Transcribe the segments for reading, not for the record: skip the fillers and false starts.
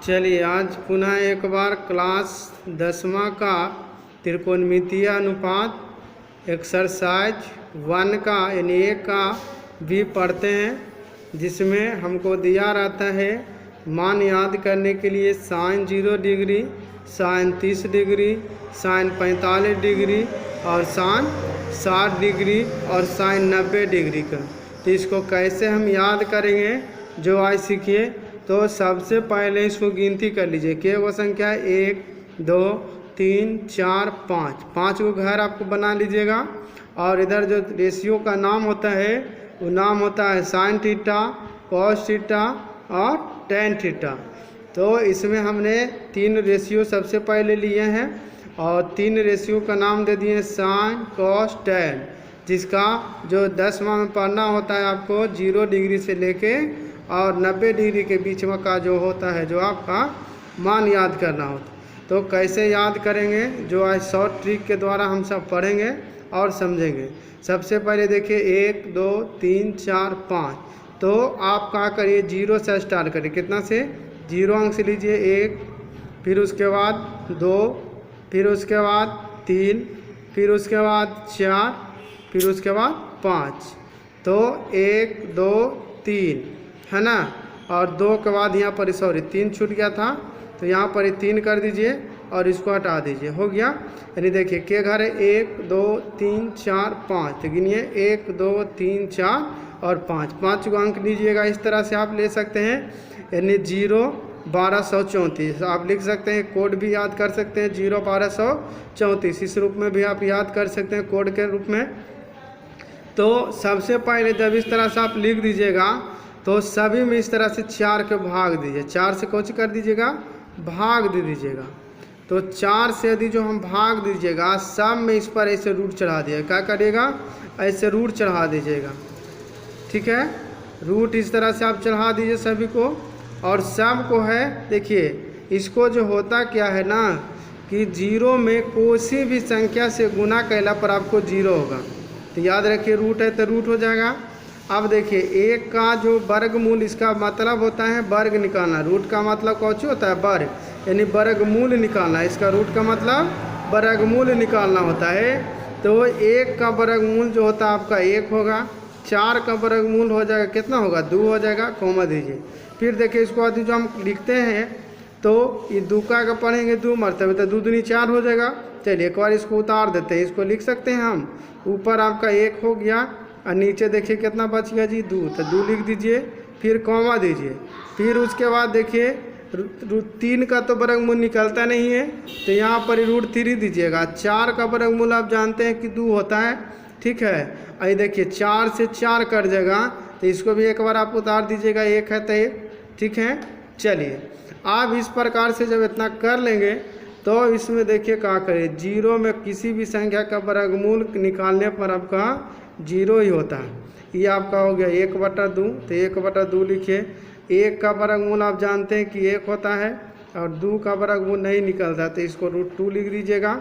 चलिए आज पुनः एक बार क्लास 10वां का त्रिकोणमितीय अनुपात एक्सरसाइज 1 का यानी 1 का भी पढ़ते हैं, जिसमें हमको दिया रहता है मान याद करने के लिए sine 0 degree, sine 30 degree, sine 45 degree और साइन 60 डिग्री और साइन 90 डिग्री का। तो इसको कैसे हम याद करेंगे जो आज सीखिए। तो सबसे पहले इसको गिनती कर लीजिए कि वो संख्या 1 2 3 4 5 5 को घर आपको बना लीजिएगा। और इधर जो रेशियो का नाम होता है वो नाम होता है साइन थीटा, कॉस थीटा और टेन थीटा। तो इसमें हमने 3 रेशियो सबसे पहले लिए हैं और 3 रेशियो का नाम दे दिए साइन कॉस टेन, जिसका जो 10वां में पढ़ना होता है आपको 0 डिग्री से लेके और 90 डिग्री के बीच में का जो होता है जो आपका मान याद करना होता है। तो कैसे याद करेंगे जो आज शॉर्ट ट्रिक के द्वारा हम सब पढ़ेंगे और समझेंगे। सबसे पहले देखिए 1 2 3 4 5। तो आप क्या करिए 0 से स्टार्ट करिए। कितना से 0 अंक से लीजिए 1, फिर उसके बाद 2, फिर उसके बाद 3, फिर उसके बाद 4, फिर उसके बाद 5। तो 1 2 3 है ना, और 2 के बाद यहाँ पर 3 छूट गया था तो यहाँ पर 3 कर दीजिए और इसको हटा दीजिए, हो गया। यानी देखिए के घर है 1 2 3 4 5। तो गिनिए 1 2 3 4 और 5 5 को अंक लीजिएगा। इस तरह से आप ले सकते हैं, यानी 0 1234 आप लिख सकते हैं। कोड भी याद कर सकते हैं 0 1234, इस रूप में भी आप याद कर सकते हैं कोड के रूप में। तो सबसे पहले जब इस तरह से आप लिख दीजिएगा तो सभी में इस तरह से 4 के भाग दीजिए। 4 से कुछ कर दीजिएगा भाग दे दीजिएगा। तो 4 से यदि जो हम भाग दीजिएगा सब में इस पर ऐसे रूट चढ़ा दिएगा। क्या करिएगा ऐसे रूट चढ़ा दीजिएगा, ठीक है। रूट इस तरह से आप चढ़ा दीजिए सभी को और सब को है। देखिए इसको जो होता क्या है ना कि 0 में कोई भी संख्या से गुना कैला पर आपको 0 होगा। तो याद रखिए रूट है तो रूट हो जाएगा। अब देखिए 1 का जो वर्गमूल, इसका मतलब होता है वर्ग निकालना। रूट का मतलब कौन होता है वर्ग, यानी वर्गमूल निकालना। इसका रूट का मतलब वर्गमूल निकालना होता है। तो 1 का वर्गमूल जो होता है आपका 1 होगा। 4 का वर्गमूल हो जाएगा कितना होगा 2 हो जाएगा, कॉमा दीजिए। फिर देखिए इसको बाद जो हम लिखते हैं तो ये 2 का पढ़ेंगे 2 मरतबे तो 2 दूनी 4 हो जाएगा। चलिए एक बार इसको उतार देते हैं। इसको लिख सकते हैं हम, ऊपर आपका 1 हो गया और नीचे देखिए कितना बच गया जी 2। तो 2 लिख दीजिए, फिर कॉमा दीजिए। फिर उसके बाद देखिए 3 का तो वर्गमूल निकलता नहीं है तो यहाँ पर √3 दीजिएगा। 4 का वर्गमूल आप जानते हैं कि 2 होता है, ठीक है। अभी देखिए 4 से 4 कट जाएगा तो इसको भी एक बार आप उतार दीजिएगा। 1 है तो 1, ठीक है। चलिए आप इस प्रकार से जब इतना कर लेंगे तो इसमें देखिए क्या करें 0 में किसी भी संख्या का वर्गमूल निकालने पर आपका 0 ही होता है। ये आपका हो गया 1/2। तो 1/2 लिखिए। 1 का वर्गमूल आप जानते हैं कि 1 होता है और 2 का वर्गमूल नहीं निकलता तो इसको √2 लिख दीजिएगा।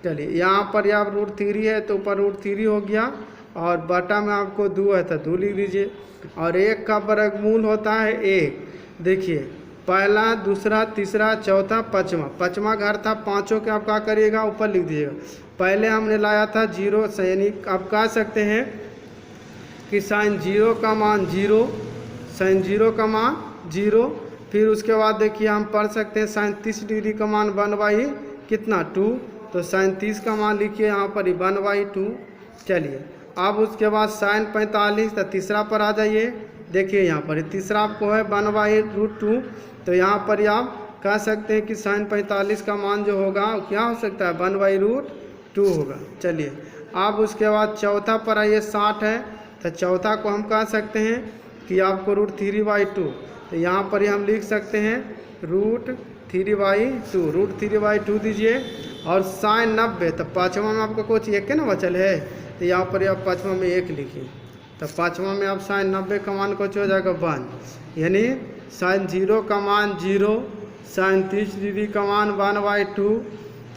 चलिए यहाँ पर आप √3 है तो ऊपर √3 हो गया और बटा में आपको 2 है तो 2 लिख दीजिए। और 1 का वर्गमूल होता है 1। देखिए पहला, दूसरा, तीसरा, चौथा, पाँचवा। पाँचवा घर था, पाँचों के आप क्या करिएगा ऊपर लिख दीजिएगा। पहले हमने लाया था 0 से, यानी आप कह सकते हैं कि साइन 0 का मान 0, साइन 0 का मान 0। फिर उसके बाद देखिए हम पढ़ सकते हैं साइन 30 डिग्री का मान 1/, कितना 2। तो साइन 30 का मान लिखिए यहाँ पर 1/2। चलिए अब उसके बाद साइन 45, तो तीसरा पर आ जाइए। देखिए यहाँ पर तीसरा आपको है 1/√2। तो यहाँ पर आप कह सकते हैं कि साइन 45 का मान जो होगा क्या हो सकता है 1/√2 होगा। चलिए अब उसके बाद चौथा पर आइए 60 है तो चौथा को हम कह सकते हैं कि आपको √3/2। तो यहाँ पर हम लिख सकते हैं √3/2, √3/2 दीजिए। और साइन 90, तो पाँचवा में आपका कुछ 1 के ना बचल है तो यहाँ पर आप पाँचवा में 1 लिखिए। तो पाँचवा में आप साइन 90 का मान कुछ हो जाएगा 1, यानी साइन 0 का मान 0, साइन 30 डिग्री का मान 1/2,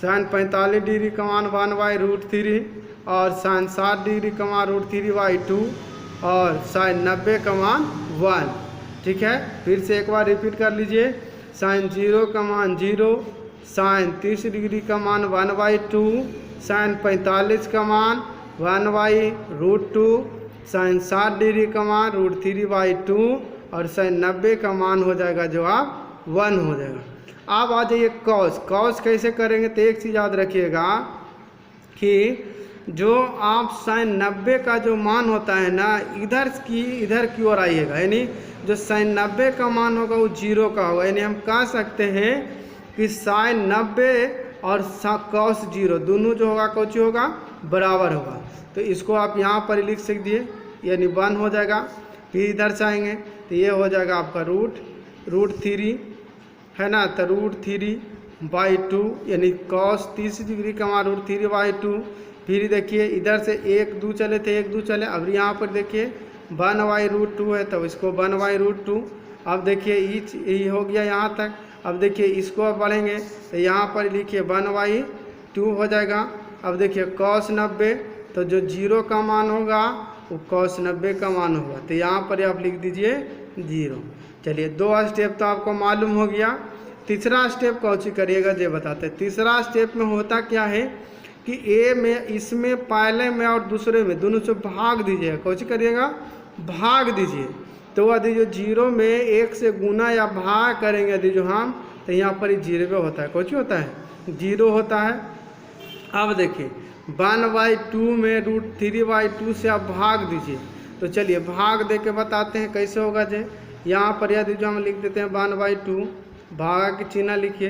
साइन 45 डिग्री का मान 1/√3 और साइन 60 डिग्री का मान √3/2 और साइन 90 का मान 1, ठीक है। फिर से एक बार रिपीट कर लीजिए। साइन 0 का मान 0, साइन 30 डिग्री का मान 1/2, साइन 45 का मान 1/√2, साइन 60 डिग्री का मान √3/2 और साइन 90 का मान हो जाएगा जवाब 1 हो जाएगा। अब आ जाइए कॉस। कॉस कैसे करेंगे तो एक चीज़ याद रखिएगा कि जो आप साइन 90 का जो मान होता है ना, इधर की ओर आइएगा, यानी जो साइन 90 का मान होगा वो 0 का होगा। यानी हम कह सकते हैं कि साइन 90 और कॉस 0 दोनों जो होगा कुछ होगा बराबर होगा। तो इसको आप यहाँ पर लिख सकते, यानी 1 हो जाएगा। फिर इधर से आएंगे तो ये हो जाएगा आपका √3 है ना, तो √3/2 यानी कॉस 30 डिग्री का मान √3/2। फिर देखिए इधर से 1 2 चले थे, 1 2 चले, अब यहाँ पर देखिए 1/√2 है तो इसको 1/√2। अब देखिए ये हो गया यहाँ तक। अब देखिए इसको अब बढ़ेंगे तो यहाँ पर लिखिए 1/2 हो जाएगा। अब देखिए कॉस 90 तो जो 0 का मान होगा वो कॉस 90 का मान होगा, तो यहाँ पर आप लिख दीजिए 0। चलिए 2 स्टेप तो आपको मालूम हो गया। तीसरा स्टेप कौन सी करिएगा ये बताते हैं। तीसरा स्टेप में होता क्या है कि ए में इसमें पहले में और दूसरे में दोनों से भाग दीजिएगा। कौन सी करिएगा, भाग दीजिए। तो यदि जो 0 में 1 से गुना या भाग करेंगे यदि जो हम, तो यहाँ पर 0 होता है। कौन सी होता है, 0 होता है। अब देखिए 1/2 में √3/2 से आप भाग दीजिए। तो चलिए भाग दे के बताते हैं कैसे होगा जे। यहाँ पर यदि जो हम लिख देते हैं 1/2, भागा के चिन्ह लिखिए,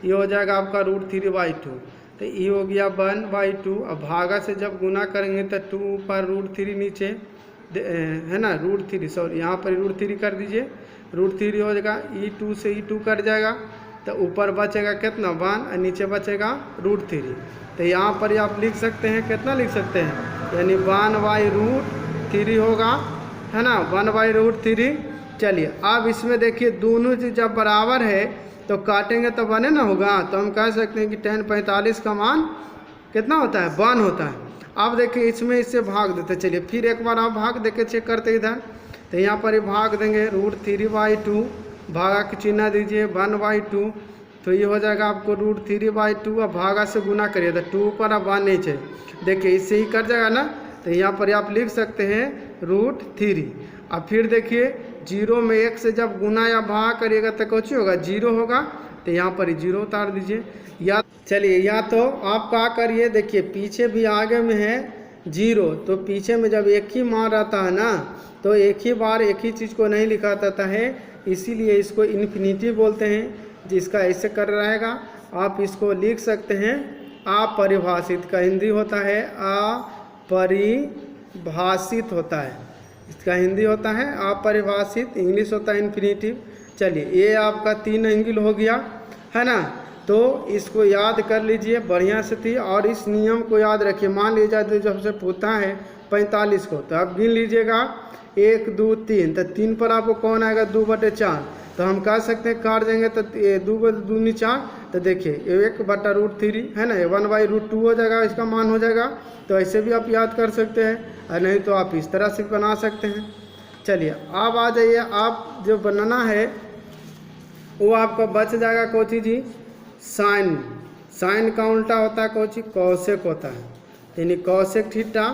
ये हो जाएगा आपका √3/2। तो ये हो गया 1/2। अब भागा से जब गुना करेंगे तो 2 पर √3 नीचे है ना, √3 सॉरी यहाँ पर √3 कर दीजिए, √3 हो जाएगा। E2 से E2 कट जाएगा तो ऊपर बचेगा कितना 1 और नीचे बचेगा √3। तो यहाँ पर आप लिख सकते हैं, कितना लिख सकते हैं, यानी 1/√3 होगा, है ना, 1/√3। चलिए अब इसमें देखिए दोनों चीज़ जब बराबर है तो काटेंगे तो 1 ना होगा। तो हम कह सकते हैं कि tan 45 का मान कितना होता है, 1 होता है। अब देखिए इसमें इससे भाग देते, चलिए फिर एक बार आप भाग देके चेक करते इधर। तो यहाँ पर ही भाग देंगे √3/2, भागा के चिन्ह दीजिए 1/2, तो ये हो जाएगा आपको √3/2। अब भागा से गुना करिए तो 2 पर अब 1 नीचे, देखिए इससे ही कट जाएगा ना। तो यहाँ पर आप लिख सकते हैं √3। अब फिर देखिए 0 में 1 से जब गुना या भाग करिएगा तो कुछ होगा 0 होगा, तो यहाँ पर 0 उतार दीजिए। या चलिए या तो आप क्या करिए, देखिए पीछे भी आगे में है 0, तो पीछे में जब एक ही मान रहता है ना तो एक ही बार एक ही चीज़ को नहीं लिखा जाता है, इसीलिए इसको इन्फिनिटी बोलते हैं। जिसका ऐसे कर रहेगा आप इसको लिख सकते हैं अपरिभाषित, का हिंदी होता है अपरिभाषित होता है, इसका हिंदी होता है अपरिभाषित, इंग्लिश होता है इन्फिनिटिव। चलिए ये आपका 3 एंगल हो गया, है ना। तो इसको याद कर लीजिए बढ़िया से थी, और इस नियम को याद रखिए। मान लीजिए तो जब से पूछता है 45 को, तो आप गिन लीजिएगा 1 2 3, तो 3 पर आपको कौन आएगा 2/4, तो हम कह सकते हैं काट देंगे तो 2 4, तो देखिए 1/√3 है ना, 1/√2 हो जाएगा, इसका मान हो जाएगा। तो ऐसे भी आप याद कर सकते हैं, और नहीं तो आप इस तरह से बना सकते हैं। चलिए अब आ जाइए, आप जो बनाना है वो आपका बच जाएगा कोची जी, साइन। साइन का उल्टा होता है कोची, कौशिक होता है, यानी कौशिक थीटा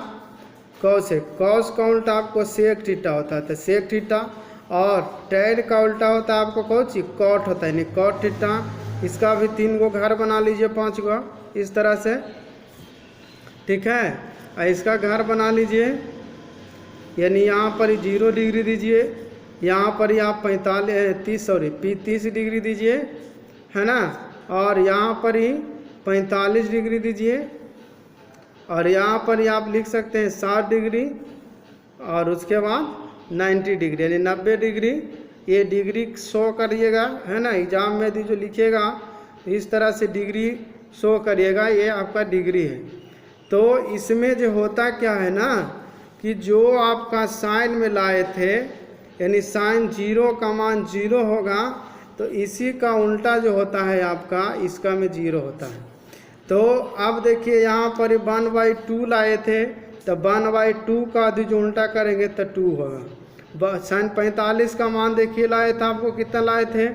कौशिक। कौस का उल्टा आपको सेक थीटा होता है, तो सेक थीटा। और टैन का उल्टा होता है आपको कोची, कॉट होता है, यानी कॉट थीटा। इसका भी 3 गो घर बना लीजिए, 5 गो इस तरह से, ठीक है। और इसका घर बना लीजिए, यानी यहाँ पर 0 डिग्री दीजिए, यहाँ पर ही आप 30 डिग्री दीजिए, है ना। और यहाँ पर ही 45 डिग्री दीजिए, और यहाँ पर ही आप लिख सकते हैं 60 डिग्री, और उसके बाद 90 डिग्री, यानी 90 डिग्री। ये डिग्री शो करिएगा, है ना, एग्जाम में यदि जो लिखिएगा इस तरह से डिग्री शो करिएगा, ये आपका डिग्री है। तो इसमें जो होता क्या है ना कि जो आपका साइन में लाए थे, यानी साइन 0 का मान 0 होगा, तो इसी का उल्टा जो होता है आपका, इसका में 0 होता है। तो अब देखिए यहाँ पर 1/2 लाए थे, तो 1/2 का यदि जो उल्टा करेंगे तो 2 होगा। साइन 45 का मान देखिए लाए थे, आपको कितना लाए थे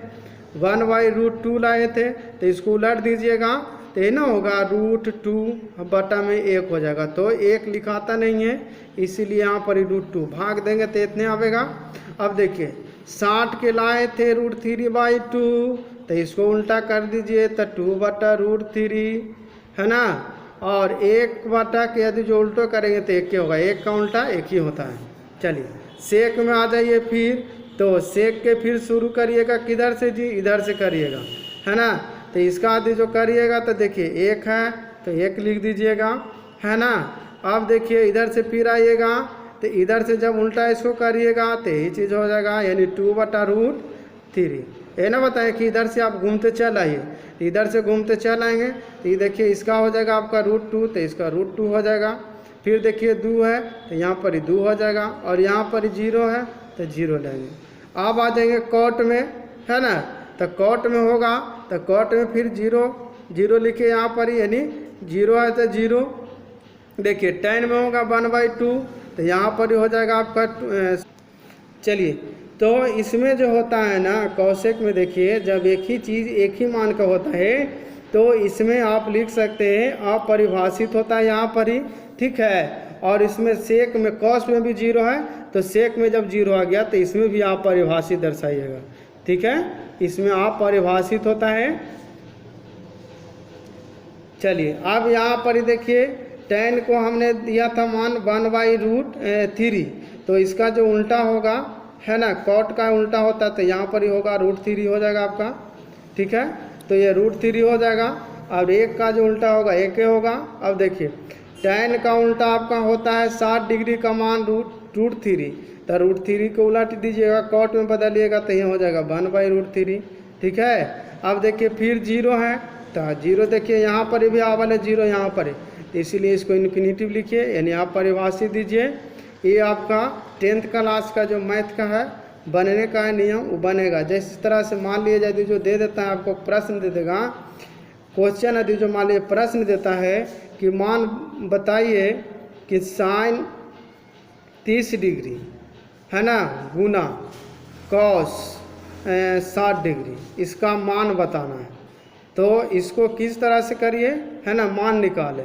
1/√2 लाए थे, तो इसको उलट दीजिएगा तो ये ना होगा √2/1 हो जाएगा। तो 1 लिखाता नहीं है, इसीलिए यहाँ पर √2 भाग देंगे तो इतने आवेगा। अब देखिए 60 के लाए थे √3/2, तो इसको उल्टा कर दीजिए तो 2/√3 है ना। और 1 के यदि जो उल्टो करेंगे तो 1 होगा, 1 का उल्टा 1 ही होता है। चलिए सेक में आ जाइए फिर, तो सेक के फिर शुरू करिएगा किधर से जी, इधर से करिएगा है ना। तो इसका आदि जो करिएगा तो देखिए 1 है तो 1 लिख दीजिएगा है ना। अब देखिए इधर से फिर आइएगा तो इधर से जब उल्टा इसको करिएगा तो यही चीज़ हो जाएगा, यानी 2/√3। ये ना बताएं कि इधर से आप घूमते चल आइए, इधर से घूमते चल आएंगे तो ये देखिए इसका हो जाएगा आपका √2, तो इसका √2 हो जाएगा। फिर देखिए 2 है तो यहाँ पर 2 हो जाएगा, और यहाँ पर 0 है तो 0 लेंगे। अब आ जाएंगे कॉट में है ना, तो कॉट में होगा तो कॉट में फिर 0 लिखे यहाँ पर, यानी 0 है तो 0। देखिए tan में होगा 1/2, तो यहाँ पर हो जाएगा आपका चलिए तो इसमें जो होता है ना कौशिक में, देखिए जब एक ही चीज़ एक ही मान का होता है तो इसमें आप लिख सकते हैं अपरिभाषित होता है यहाँ पर ही, ठीक है। और इसमें सेक में कॉस में भी 0 है, तो सेक में जब 0 आ गया तो इसमें भी आप परिभाषित दर्शाइएगा, ठीक है। इसमें आप परिभाषित होता है। चलिए अब यहाँ पर देखिए tan को हमने दिया था मान 1/√3, तो इसका जो उल्टा होगा है ना, कॉट का उल्टा होता है तो यहाँ पर ही होगा √3 हो जाएगा आपका, ठीक है। तो ये √3 हो जाएगा। अब 1 का जो उल्टा होगा 1 होगा। अब देखिए tan का उल्टा आपका होता है 60 डिग्री का मान √3, तो √3 को उलट दीजिएगा, कॉट में बदलिएगा तो ये हो जाएगा 1/√3, ठीक है। अब देखिए फिर 0 है तो 0 देखिए यहाँ पर भी आ वाले 0 यहाँ पर है, तो इसीलिए इसको इन्फिनिटिव लिखिए, यानी आप परिभाषित दीजिए। ये आपका 10th क्लास का जो मैथ का है बनने का है नियम, वो बनेगा। जिस तरह से मान लिया जाए जो दे देता है आपको प्रश्न दे देगा, क्वेश्चन यदि जो मान लीजिए प्रश्न देता है कि मान बताइए कि sin 30 डिग्री है ना गुना cos 60 डिग्री, इसका मान बताना है। तो इसको किस तरह से करिए है ना, मान निकाले।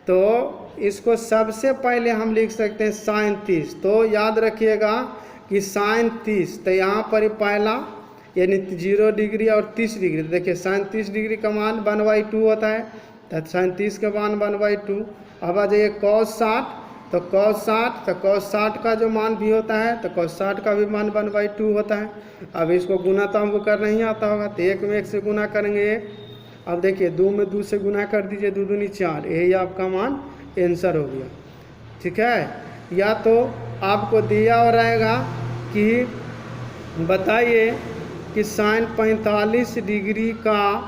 तो इसको सबसे पहले हम लिख सकते हैं sin 30, तो याद रखिएगा कि sin 30, तो यहाँ पर पहला यानी 0 डिग्री और 30 डिग्री, तो देखिए sin 30 डिग्री का मान 1/2 होता है, तो sin 30 का मान 1/2। अब आ जाइए cos 60, तो cos 60 का जो मान भी होता है तो cos 60 का भी मान 1/2 होता है। अब इसको गुना तो हमको करना ही आता होगा, तो 1 में 1 से गुना करेंगे 1। अब देखिए 2 में 2 से गुना कर दीजिए, 2 दूनी 4, यही आपका मान आंसर हो गया, ठीक है। या तो आपको दिया और रहेगा कि बताइए कि sin 45 डिग्री का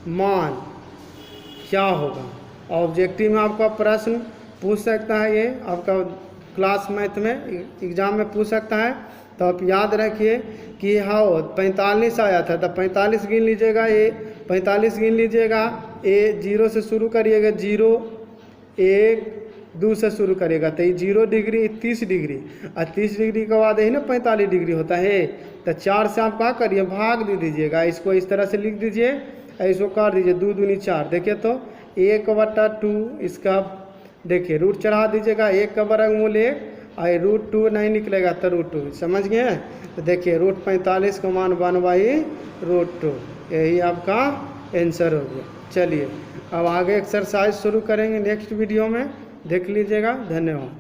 मान क्या होगा। ऑब्जेक्टिव में आपका प्रश्न पूछ सकता है, ये आपका क्लास मैथ में एग्ज़ाम में पूछ सकता है। तो आप याद रखिए कि हाँ 45 आया था, तो 45 गिन लीजिएगा, ये 45 गिन लीजिएगा, ये 0 से शुरू करिएगा, 0 1 2 से शुरू करेगा, तो ये 0 डिग्री 30 डिग्री, और 30 डिग्री के बाद यही ना 45 डिग्री होता है। तो 4 से आप क्या करिए भाग दे दीजिएगा, इसको इस तरह से लिख दीजिए, इसको काट दीजिए, 2 दूनी 4। देखिए तो 1/2 इसका देखिए रूट चढ़ा दीजिएगा, 1 का वर्गमूल 1, और √2 नहीं निकलेगा तो √2, समझ गए। तो देखिए √45 का मान 1/√2, यही आपका आंसर हो गया। चलिए अब आगे एक्सरसाइज शुरू करेंगे नेक्स्ट वीडियो में, देख लीजिएगा। धन्यवाद।